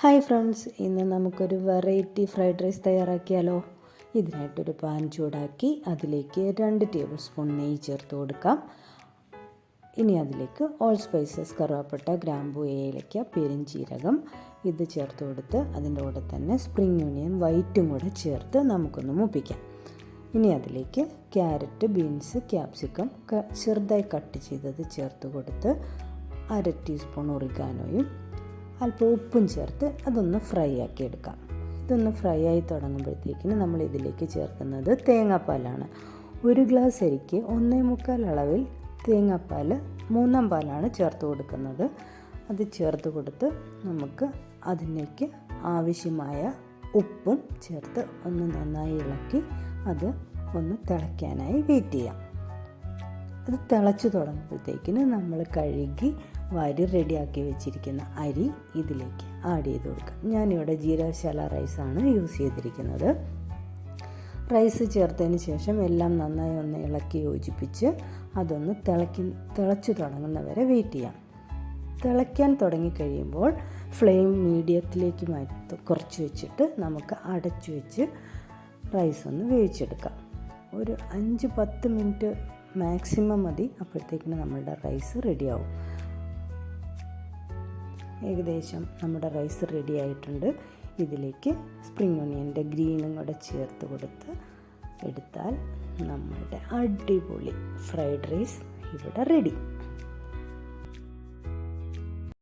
Hi friends, ഇന്ന് നമുക്കൊരു variety fried rice തയ്യാറാക്കിയാലോ. ഇതിനായിട്ടൊരു pan ചൂടാക്കി അതിലേക്ക് 2 ടേബിൾ സ്പൂൺ നെയ്യ് ചേർത്ത് കൊടുക്കാം. ഇനി അതിലേക്ക് ഓൾ സ്പൈസസ്, കറുവാപ്പട്ട, ഗ്രാമ്പൂ, ഏലക്ക, പെരുംജീരകം ഇത് ചേർത്ത് കൊടുത്ത് അതിൻ്റെ കൂടെ തന്നെ സ്പ്രിംഗ് ഓണിയൻ വൈറ്റും കൂടെ ചേർത്ത് നമുക്കൊന്ന് മൂപ്പിക്കാം. ഇനി അതിലേക്ക് ക്യാരറ്റ്, ബീൻസ്, ക്യാപ്സിക്കം ചെറുതായി കട്ട് ചെയ്തത് ചേർത്ത് കൊടുത്ത് 1/2 ടീസ്പൂൺ ഒറിഗാനോയും അല്പം ഉപ്പും ചേർത്ത് അതൊന്ന് ഫ്രൈ ആക്കി എടുക്കാം. ഇതൊന്ന് ഫ്രൈ ആയി തുടങ്ങുമ്പോഴത്തേക്കിന് നമ്മൾ ഇതിലേക്ക് ചേർക്കുന്നത് തേങ്ങാപ്പാലാണ്. 1 ഗ്ലാസ് അരിക്ക് 1.25 അളവിൽ തേങ്ങാപ്പാൽ 3/4 പാലാണ് ചേർത്ത് കൊടുക്കുന്നത്. അത് ചേർത്ത് കൊടുത്ത് നമുക്ക് അതിലേക്ക് ആവശ്യമായ ഉപ്പും ചേർത്ത് ഒന്ന് നന്നായി ഇളക്കി അത് ഒന്ന് തിളയ്ക്കാനായി വെയിറ്റ് ചെയ്യാം. അത് തിളച്ച് തുടങ്ങുമ്പോഴത്തേക്കിന് നമ്മൾ കഴുകി വാരി റെഡിയാക്കി വെച്ചിരിക്കുന്ന അരി ഇതിലേക്ക് ആഡ് ചെയ്ത് കൊടുക്കാം. ഞാനിവിടെ ജീരകശാല റൈസാണ് യൂസ് ചെയ്തിരിക്കുന്നത്. റൈസ് ചേർത്തതിന് ശേഷം എല്ലാം നന്നായി ഒന്ന് ഇളക്കി യോജിപ്പിച്ച് അതൊന്ന് തിളച്ച് തുടങ്ങുന്നവരെ വെയിറ്റ് ചെയ്യാം. തിളയ്ക്കാൻ തുടങ്ങിക്കഴിയുമ്പോൾ ഫ്ലെയിം മീഡിയത്തിലേക്ക് കുറച്ച് വെച്ചിട്ട് നമുക്ക് അടച്ചു വെച്ച് റൈസ് ഒന്ന് വേവിച്ചെടുക്കാം. ഒരു 5-10 മിനിറ്റ് മാക്സിമം മതി. അപ്പോഴത്തേക്കിന് നമ്മളുടെ റൈസ് റെഡിയാവും. ഏകദേശം നമ്മുടെ റൈസ് റെഡി ആയിട്ടുണ്ട്. ഇതിലേക്ക് സ്പ്രിംഗ് ഓണിയൻ്റെ ഗ്രീനും കൂടെ ചേർത്ത് കൊടുത്ത് എടുത്താൽ നമ്മളുടെ അടിപൊളി ഫ്രൈഡ് റൈസ് ഇവിടെ റെഡി.